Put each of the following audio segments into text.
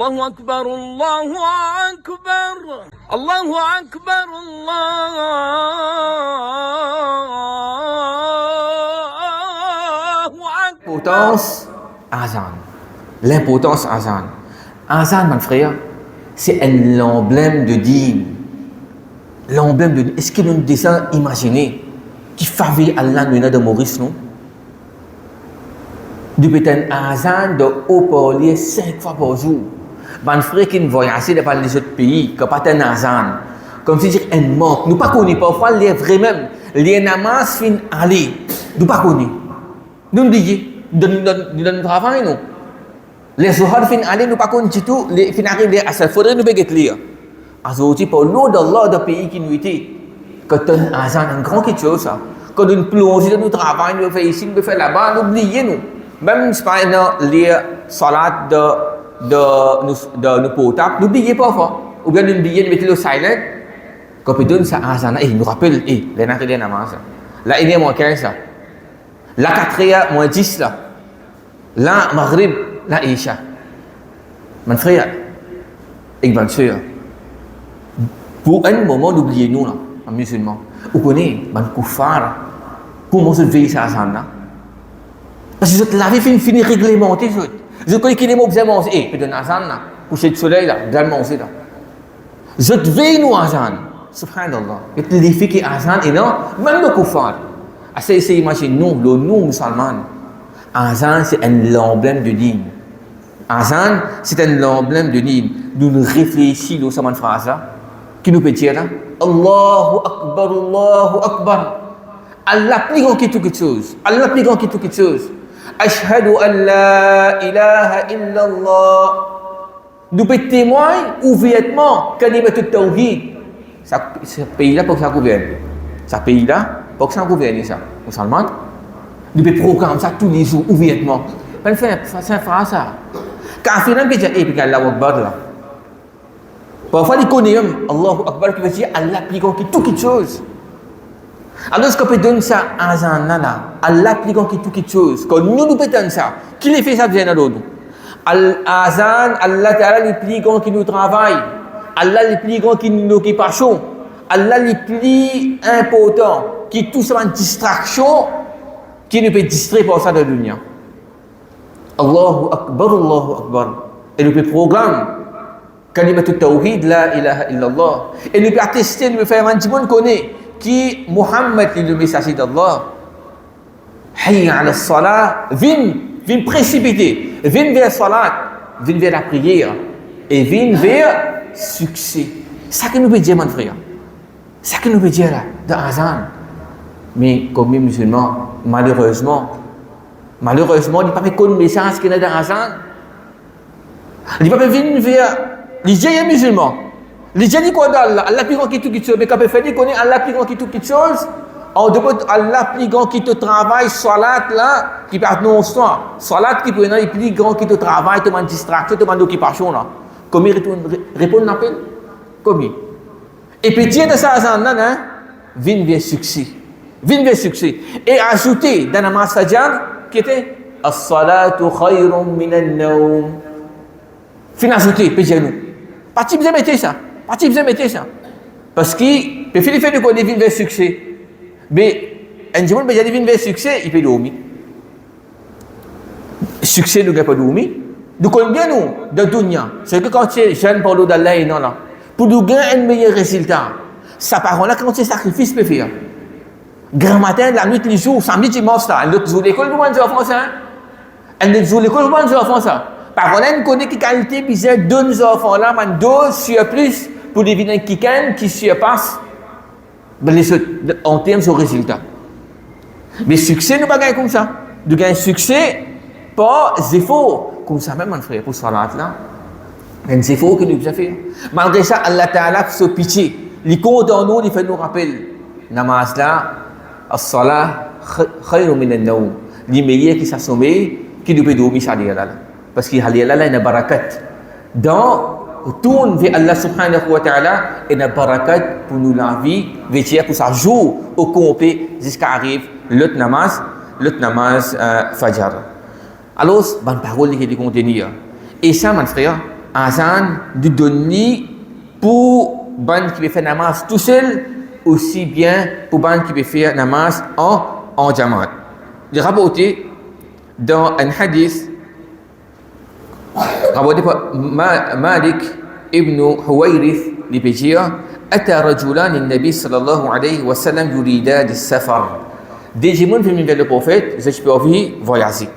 الله أكبر الله أكبر الله أكبر الله أكبر. L'importance Azan. L'importance Azan. Azan, mon frère, c'est un emblème de dîme. L'emblème de dîme. Est-ce que nous devons imaginer qui favait Allah nous de Maurice, non? Depuis un Azan de haut-parler 5 fois par jour. Mon frère qui voyage dans les autres pays, qui n'a pas un Azan. Comme si c'était un manque. Nous ne connaissons pas parfois les vrais même. Les namas fin aller. Nous ne connaissons pas. Nous nous disons, nous travaillons, nous. Les Zohar fin aller, nous ne connaissons pas du tout. Les fin arriver à ça, il faudrait nous payer lire. Aujourd'hui, pour l'eau d'Allah, de pays qui nous était, quand un Azan, un grand quelque chose, ça. Quand nous plongeons dans notre travail, nous faisons ici, nous faisons là-bas, nous oublions, nous. Même si nous les salat de nos potables, nous n'oublions pas parfois. Ou bien nous oublions de mettre le silent. Quand on donne ça Azan, il nous rappelle, les narines namaz. La 1 moins 15, là. La 4 moins 10, là. La Maghrib, la Isha. Mon frère, et bien sûr, pour un moment d'oublier nous, là, en musulman, vous connaissez, les koufars, comment se veille ça Azan, là? Parce que la vie finit réglementée. Je connais qu'il est mot bien manger. Puis de Azan, là, coucher de soleil, là, bien manger, là. Je veille nous Azan. Subhanallah. Et les filles qui Azan, et non, même le koufar. C'est imagine nous, le nous musulman. Azan, c'est un emblème de dîme. Azan, c'est un emblème de dîme. Nous réfléchissons à cette phrase-là, qui nous peut dire là, Allahu Akbar, Allahu Akbar. Allah plus grand que toute chose. Allah plus grand que toute chose. Ashhadu an la ilaha illallah. Nous pouvons témoigner ouvertement kalimat tawhid. Ce pays-là, pour que ça gouverne. Ce pays-là, pour que ça gouverne, ça. Musulman, nous pouvons programmer ça tous les jours ouvertement. Pas faire ça. Quand finalement, il dit, puis Allahu Akbar là. Parfois, il connaît Allahu Akbar qui veut dire Allah plus grand que toute chose. Alors, ce qu'on peut donner ça à Azan, Allah plus grand que toute chose. Quand nous pouvons donner ça, qui les fait ça bien à l'autre? Azan, Allah Ta'ala le plus grand qui nous travaille. Allah le plus grand qui nous occupation. Allah le plus important qui tout ça une distraction qui nous peut distraire pour ça de l'union. Allahu Akbar, Allahu Akbar. Et nous peut programme Kalimatut Tawhid, la ilaha illallah. Et nous peut attester, nous peut faire un petit monde connaît qui Muhammad est le messager d'Allah. Hayya ala salat, viens précipiter, viens vers salat, viens vers la prière et viens vers succès. C'est ça que nous peut dire, mon frère. C'est ça que nous peut dire là, de Azan. Mais comme musulmans, malheureusement, il n'y a pas de connaissance qu'il y a dans Azan. Il n'y a pas de venir vers les gens musulmans. Les gens disent quoi d'Allah? Allah plus grand qui tout chose. Mais quand on fait dire qu'on est Allah plus grand qui toute chose, on demande Allah plus grand qui te travaille, salat là, qui part non soir. Salat qui peut être plus grand qui te travaille, te demande distraction, te demande occupation là. Comment il répond à l'appel? Comment? Et puis Dieu de ça, hein, vient vers succès. Vient vers succès. Et ajouter dans la namaz fajr qui était as-salatu khayrun minan nawm. Fin ajouter, puis nous. Parti vous mettez ça. Parti vous mettez ça. Parce que peut faire de quoi des vignes vers succès. Mais un jour peut dire vers succès, il peut dormir. Succès nous pas dormir. Nous connaissons bien nous de dunya. C'est que quand tu es jeune pour l'eau d'Allah et non là. Pour nous gagner un meilleur résultat. Ça par là quand tu sacrifice peut faire. Grand matin, la nuit, les jours, samedi, dimanche là. Un autre jour l'école pour moi en français. Un autre jour l'école pour moi en français. Par contre, on connaît quelle qualité bizarre de nos enfants là, man deux surplus pour deviner quelqu'un qui surpasse en termes de résultats. Mais succès, nous ne pas gagner comme ça. Nous gagnons succès par efforts. Comme ça même, mon frère, pour salat là. Un effort que nous avons fait. Malgré ça, Allah Ta'ala se pitié. Il compte en nous, il fait nous rappeler. Namaz là, as-salah khayrun min an-nawm. Les meilleurs qui s'assomment, qui nous peut dormir ça là. Parce qu'il y a une barakat. Dans tourne vers Allah subhanahu wa ta'ala et une barakat pour nous la vie, pour ça jour au complet jusqu'à arrive l'autre namaz fajr. Alors, bonne parole qui est contenue. Et ça, mon frère, azan de donner pour ban qui veut faire namaz tout seul, aussi bien pour ban qui veut faire namaz en jamaat. Il rapporté dans un hadith rapporté par Malik ibn Huwayrith li peut dire أتى رجلان النبي صلى الله عليه وسلم يريدان السفر. Des gens venus vers le prophète, ils ont envie de voyager.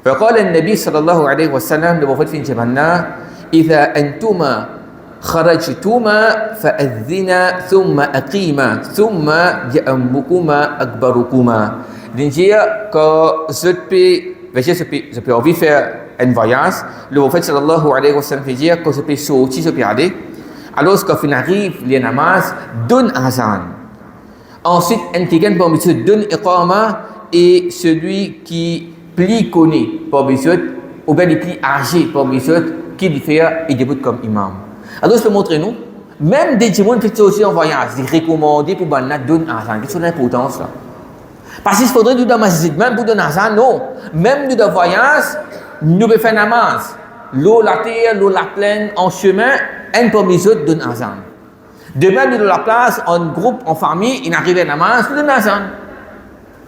فقال النبي صلى الله عليه وسلم, le prophète fin جبنا إذا أنتما خرجتما فأذنا ثم أقيما ثم يأمكما أكبركما. C'est-à-dire que je peux envie de faire un voyage, le prophète sallallahu alayhi wa sallam fait dire que je peux sortir, je peux aller. Alors quand on arrive, les namaz, donne azan. Ensuite, un quelqu'un pour monsieur donne iqama et celui qui plus connaît pour monsieur ou bien le plus âgé pour monsieur qui lui fait et débute comme imam. Alors je peux montrer nous, même des gens qui sont aussi en voyage, c'est recommandé pour banna donne azan. Qu'est-ce que l'importance là? Parce qu'il faudrait nous dans masjid, même pour donner azan, non. Même nous dans voyage, nous pouvons faire namaz. L'eau, la terre, l'eau, la plaine, en chemin, un pour les autres donne azan. Demain, nous dans la place, en groupe, en famille, il arrive à namaz, nous donne azan.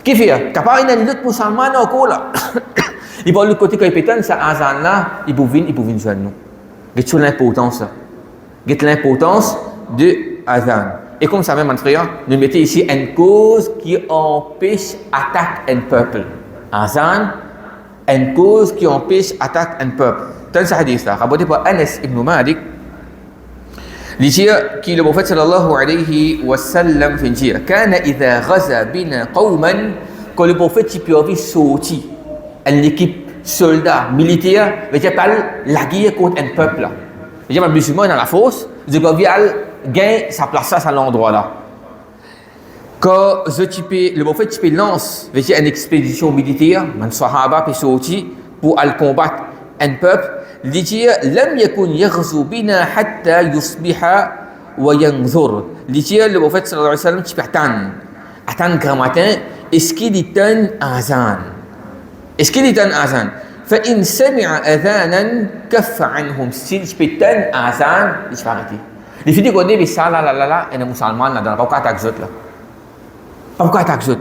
Qu'est-ce qu'il fait? Quand il y a des autres musulmans encore là. Il va de l'autre côté quand il pétane, ça azan là, il peut venir joindre nous. Qu'est-ce que l'importance là? Qu'est-ce que l'importance de azan? Et comme ça même, mon frère, nous mettons ici une cause qui empêche attaque un peuple. Azan, une cause qui empêche attaque un peuple. Dans ce hadith-là, rapporté par Anas ibn Malik, il dit que le prophète sallallahu alayhi wa sallam fait dire كان إذا غزا بنا قوما, quand le prophète peut avoir sorti une équipe soldat militaire, il veut pas la guerre contre un peuple là. Il dit les musulmans dans la fosse, ils doivent gagner sa place à l'endroit là. Quand le prophète lance une expédition militaire, les sahaba peut sortir pour aller combattre un peuple. Il dit لم يكن يغزو بنا حتى يصبح وينظر. Il dit le prophète sallallahu alayhi wa sallam tu peux attendre grand matin, est-ce qu'il y a un azan? Est-ce qu'il y a un azan? فإن سمع أذانا كف عنهم. S'il peut un azan, il faut arrêter. Les filles qu'on dit ça là, et les musulmans là dans pas attaque autres là. Pas attaque autres.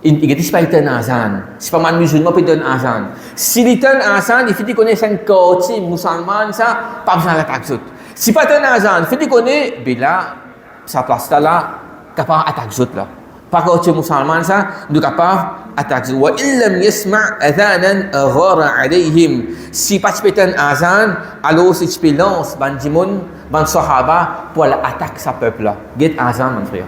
Il dit pas un azan. C'est pas mal musulman peut donner azan. S'il y a un azan, les filles connaissent un quartier musulman ça, pas besoin d'attaque autres. Si pas un azan, les filles connaissent ben là sa place là, capable attaque autres là. Pas quartier musulman ça, nous capable attaque. Wa illam yasma' adhanan aghara alayhim. Si pas un azan, alors si tu peux lancer bandimon ban sahaba pour l'attaque sa peuple là. Get azan mon frère.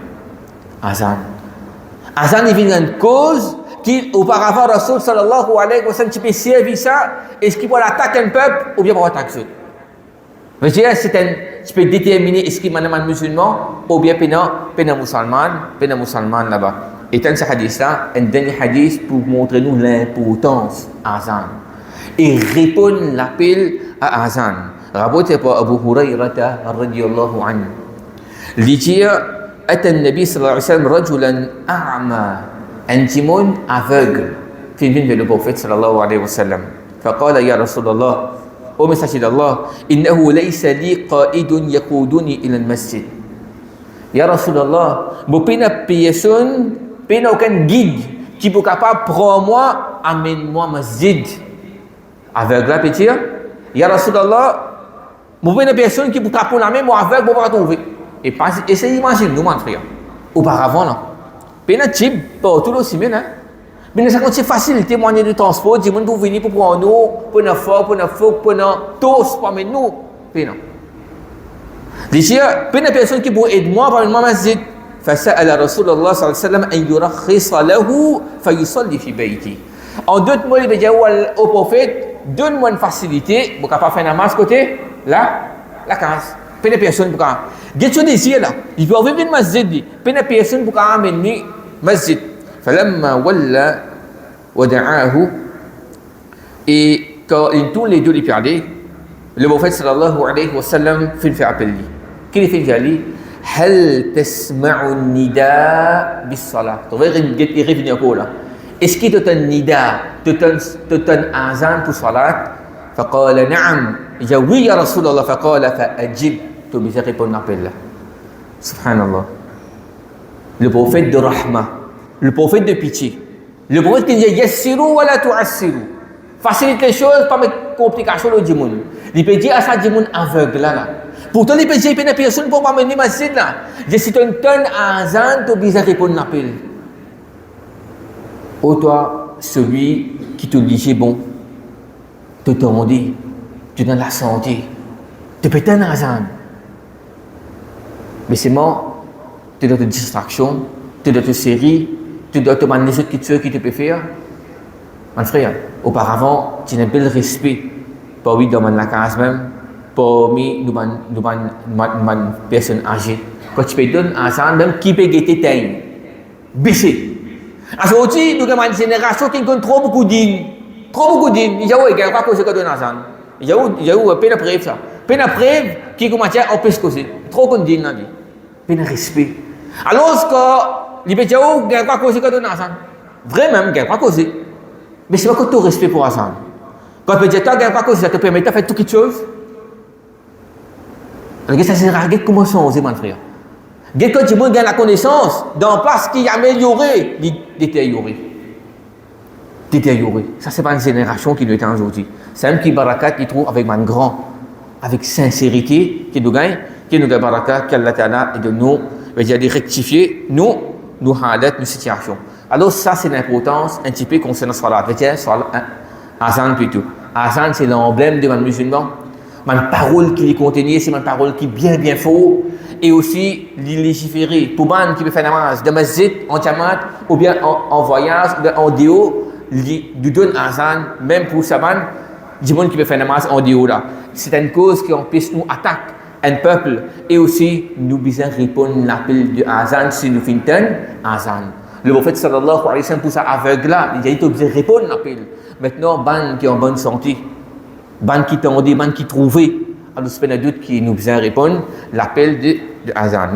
Azan est une cause qui auparavant Rasul sallallahu alayhi wa sallam tu peux servir ça, est-ce qu'il va attaquer un peuple ou bien pour attaquer autre. Mais tu peux déterminer est-ce qu'il est un musulman ou bien un musulman là-bas. Et dans ce hadith là, un dernier hadith pour montrer nous l'importance azan et répondre l'appel à azan. Rapporté par Abu Hurairah radhiyallahu anhu. Il dit أتى النبي صلى الله عليه وسلم رجلا أعمى, un timon aveugle في le prophète صلى الله عليه وسلم فقال يا رسول الله ô messager d'Allah إنه ليس لي قائد يقودني إلى المسجد. يا رسول الله mo pena personne pena aucun guide qui peut capable prendre moi amène-moi masjid. Aveugle là petit ya Rasulullah mo pena personne qui peut capable amener moi aveugle pour pas trouver. Et essayez d'imaginer nous mon frère auparavant là pena type pour tout le semaine hein. Mais ça c'est facile témoigner de transport du monde pour venir pour prendre nous pour nous faire pour nous tous pour amener nous pena. D'ici pena personne qui peut aider moi par le masjid. فسأل رسول الله صلى الله عليه وسلم أن يرخص له فيصلي في بيته. En d'autres mots, il veut dire au prophète, donne-moi une facilité pour capable faire namaz côté là la case. Pena personne pour capable. Qu'est-ce que désir là? Il veut venir au masjid. Pena personne pour capable amener masjid. فلما ولى ودعاه et quand tous les deux les perdent, le prophète sallallahu alayhi wa sallam fait appel lui. Qu'il fait dire هل تسمع النداء بالصلاة؟ تغير revenir encore là. Est-ce qu'il te donne nida, te donne azan pour salat? فقال نعم. Il dit oui ya Rasulallah. فقال فأجب. Tu bisa répondre à l'appel là. Subhanallah. Le prophète de rahma, le prophète de pitié, le prophète qui dit yassiru wa la tu'assiru. Facilite les choses, pas mettre complications au djimoun. Il peut dire à ça djimoun aveugle là. Pourtant il peut dire il y a personne pour pas mener masjid là. Je suis un tonne à azan, tu bisa répondre à l'appel. Ô toi, celui qui te dit bon, te dit, tu donnes la santé, tu peux t'en azan. Mais c'est mort, tu dois te distraction, tu dois te série, tu dois te demander ce qui te peut faire. Mon frère, auparavant, tu n'as pas le respect. Pas oui dans la case même, pas mis nous personnes âgées. Quand tu peux donner azan, même qui peut guetter tain, baisser. Aujourd'hui, nous avons une génération qui a trop beaucoup d'îles. Trop beaucoup d'îles. Il y a où il y a quoi causer que de Nazan. Il y a où peine à preuve ça. Peine à preuve qui commence à empêcher causer. Trop d'îles dans vie. Peine à respect. Alors que il y a où il y a quoi causer que de Nazan. Vraiment, il y a quoi causer. Mais c'est pas que tout respect pour Nazan. Quand tu dis que il y a quoi causer, ça te permet de faire toute chose. Alors ça c'est rare. Comment changer, mon frère. Quand tu gagne la connaissance, dans place qui est améliorée, détériorée. Ça, c'est pas une génération qui nous est aujourd'hui. C'est un petit barakat qui trouve avec un grand, avec sincérité, qui nous gagne barakat, qu'Allah Ta'ala et de nous, de rectifier nos halat, nos situations. Alors, ça, c'est l'importance un petit peu concernant Salat. Azan plutôt. Azan, c'est l'emblème de un musulman. Ma parole qui est contenue, c'est ma parole qui est bien faux. Et aussi légiférer pour man qui peut faire namaz de masjid en jamat ou bien en voyage ou bien en déo du donne azan même pour saban du monde qui peut faire namaz en déo là c'est une cause qui empêche nous attaquer un peuple et aussi nous besoin répondre l'appel de azan si nous finissons azan le prophète sallallahu alayhi wa sallam pour ça aveugle là il a dit besoin répondre l'appel maintenant ban qui est en bonne santé ban qui t'en dit ban qui trouvé alors c'est pas un doute qui nous besoin répondre l'appel de azan.